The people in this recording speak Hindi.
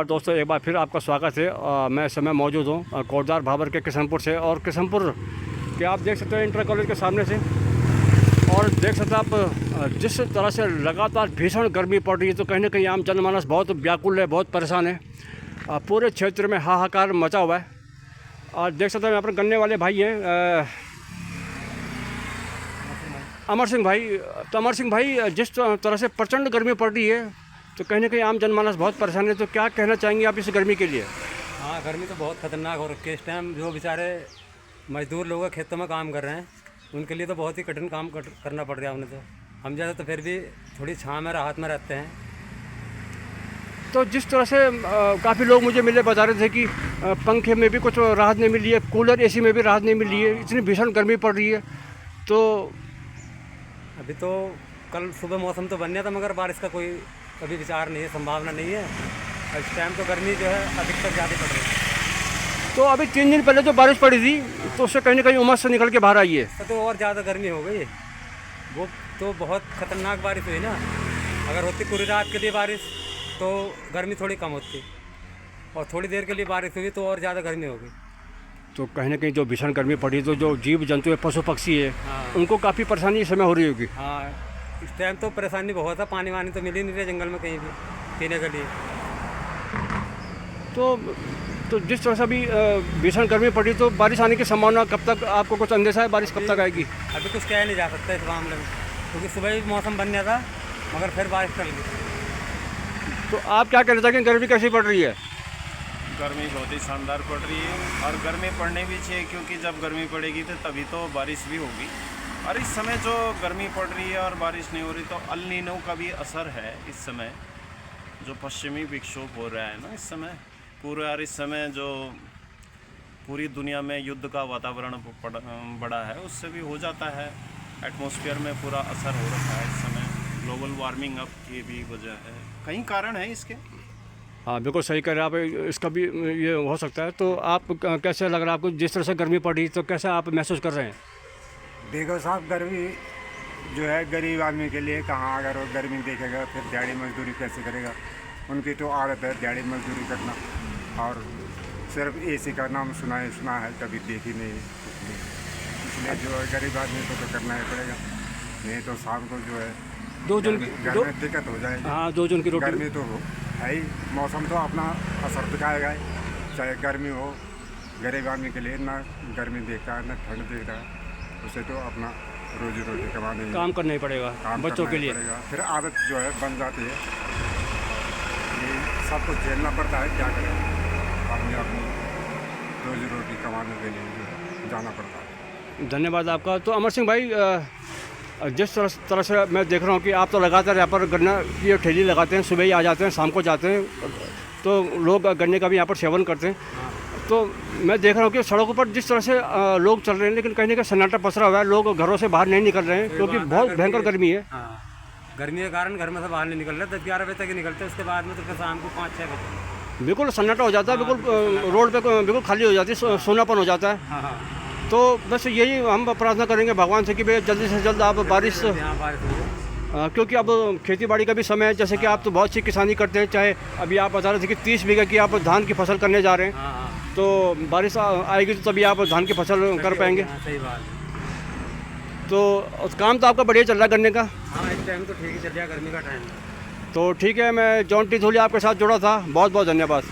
दोस्तों, एक बार फिर आपका स्वागत है। मैं इस समय मौजूद हूँ कोटद्वार भाबर के किशनपुर से। और किशनपुर के आप देख सकते हैं इंटर कॉलेज के सामने से। और देख सकते हैं आप जिस तरह से लगातार भीषण गर्मी पड़ रही है, तो कहीं ना कहीं आम जनमानस बहुत व्याकुल है, बहुत परेशान है। पूरे क्षेत्र में हाहाकार मचा हुआ है। और देख सकते हैं यहाँ पर गन्ने वाले भाई हैं, अमर सिंह भाई। तो अमर सिंह भाई, जिस तरह से प्रचंड गर्मी पड़ रही है, तो कहीं ना कहीं आम जनमानस बहुत परेशान है। तो क्या कहना चाहेंगे आप इस गर्मी के लिए? हाँ, गर्मी तो बहुत खतरनाक हो रखी है इस टाइम। जो बेचारे मजदूर लोग खेतों में काम कर रहे हैं, उनके लिए तो बहुत ही कठिन काम करना पड़ रहा है उन्हें। तो हम जैसे तो फिर भी थोड़ी छाँव में राहत में रहते हैं। तो जिस तरह से काफ़ी लोग मुझे मिले, बता रहे थे कि पंखे में भी कुछ राहत नहीं मिली है, कूलर एसी में भी राहत नहीं मिली है, इतनी भीषण गर्मी पड़ रही है। तो अभी तो कल सुबह मौसम तो बन गया था, मगर बारिश का कोई अभी विचार नहीं है, संभावना नहीं है। और इस टाइम तो गर्मी जो है अधिकतर ज़्यादा पड़ रही है। तो अभी 3 दिन पहले जो बारिश पड़ी थी, तो उससे कहीं ना कहीं उमस से निकल के बाहर आई है। तो और ज़्यादा गर्मी हो गई। वो तो बहुत खतरनाक बारिश हुई ना। अगर होती पूरी रात के लिए बारिश तो गर्मी थोड़ी कम होती, और थोड़ी देर के लिए बारिश हुई तो और ज़्यादा गर्मी हो गई। तो कहीं ना कहीं जो भीषण गर्मी पड़ी, तो जो जीव जंतु है, पशु पक्षी है, हाँ। उनको काफ़ी परेशानी इस समय हो रही होगी। हाँ, इस टाइम तो परेशानी बहुत है। पानी वानी तो मिल ही नहीं रहा जंगल में कहीं भी पीने के लिए। तो जिस तरह से अभी भीषण गर्मी पड़ी, तो बारिश आने की संभावना कब तक, आपको कुछ अंदेशा है बारिश कब तक आएगी? अभी कुछ कहा नहीं जा सकता इस मामले में, क्योंकि सुबह भी मौसम बन गया था, मगर फिर बारिश कर ली। तो आप क्या कहना चाहेंगे, गर्मी कैसी पड़ रही है? गर्मी बहुत ही शानदार पड़ रही है, और गर्मी पड़ने भी चाहिए, क्योंकि जब गर्मी पड़ेगी तो तभी तो बारिश भी होगी। और इस समय जो गर्मी पड़ रही है और बारिश नहीं हो रही, तो अल नीनो का भी असर है इस समय। जो पश्चिमी विक्षोभ हो रहा है ना इस समय पूरा, और इस समय जो पूरी दुनिया में युद्ध का वातावरण बढ़ा है, उससे भी हो जाता है। एटमॉस्फेयर में पूरा असर हो रखा है इस समय। ग्लोबल वार्मिंग अप की भी वजह है, कई कारण है इसके। हाँ, बिल्कुल सही कह रहे हैं आप, इसका भी ये हो सकता है। तो आप कैसे लग रहा है आपको, जिस तरह से गर्मी पड़ी, तो कैसे आप महसूस कर रहे हैं? देखो साहब, गर्मी जो है गरीब आदमी के लिए कहाँ, अगर वो गर्मी देखेगा फिर दिहाड़ी मजदूरी कैसे करेगा? उनकी तो आदत है दिहाड़ी मजदूरी करना, और सिर्फ एसी का नाम सुना है, कभी देखी नहीं। इसलिए जो है गरीब आदमी को तो करना ही पड़ेगा, नहीं तो शाम को जो है 2 जून की घर में दिक्कत हो जाएगी। हाँ, 2 जून की रोटी। गर्मी तो है ही, मौसम तो अपना असर दिखाएगा ही, चाहे गर्मी हो। गरीब आदमी के लिए ना गर्मी देखता है ना ठंड देखता है, उसे तो अपना रोजी रोटी कमाने काम करना ही पड़ेगा बच्चों के लिए। फिर आदत जो है बन जाती है, ये सब कुछ झेलना पड़ता है, क्या करें, अपनी रोजी रोटी कमाने के लिए जो है जाना पड़ता है। धन्यवाद आपका। तो अमर सिंह भाई, जिस तरह से मैं देख रहा हूँ कि आप तो लगातार यहाँ पर गन्ना की ठेली लगाते हैं, सुबह ही आ जाते हैं, शाम को जाते हैं, तो लोग गन्ने का भी यहाँ पर सेवन करते हैं। तो मैं देख रहा हूँ कि सड़कों पर जिस तरह से लोग चल रहे हैं, लेकिन कहीं ना कहीं सन्नाटा पसरा हुआ है, लोग घरों से बाहर नहीं निकल रहे हैं, क्योंकि बहुत भयंकर गर्मी है। हाँ, गर्मी के कारण घर में से बाहर नहीं निकल रहे। 10-11 बजे तक ही निकलते हैं, उसके बाद में तो फिर शाम को 5-6 बजे बिल्कुल सन्नाटा हो जाता है, बिल्कुल रोड पे बिल्कुल खाली हो जाती है, सोनापन हो जाता है। हाँ हाँ, तो बस यही हम प्रार्थना करेंगे भगवान से कि भाई जल्दी से जल्द आप बारिश, यहाँ बारिश हुई है। क्योंकि अब खेती बाड़ी का भी समय है। जैसे कि आप तो बहुत सी किसानी करते हैं, चाहे अभी आप बता रहे थे कि 30 बीघा की आप धान की फसल करने जा रहे हैं। हाँ हाँ, तो बारिश आएगी तो तभी आप धान की फसल कर पाएंगे। हाँ, सही बात। तो काम तो आपका बढ़िया चल रहा है गन्ने का? हाँ, इस टाइम तो ठीक ही चल रहा है, गर्मी का टाइम। तो ठीक है, मैं जॉन टी धूली आपके साथ जुड़ा था। बहुत बहुत धन्यवाद।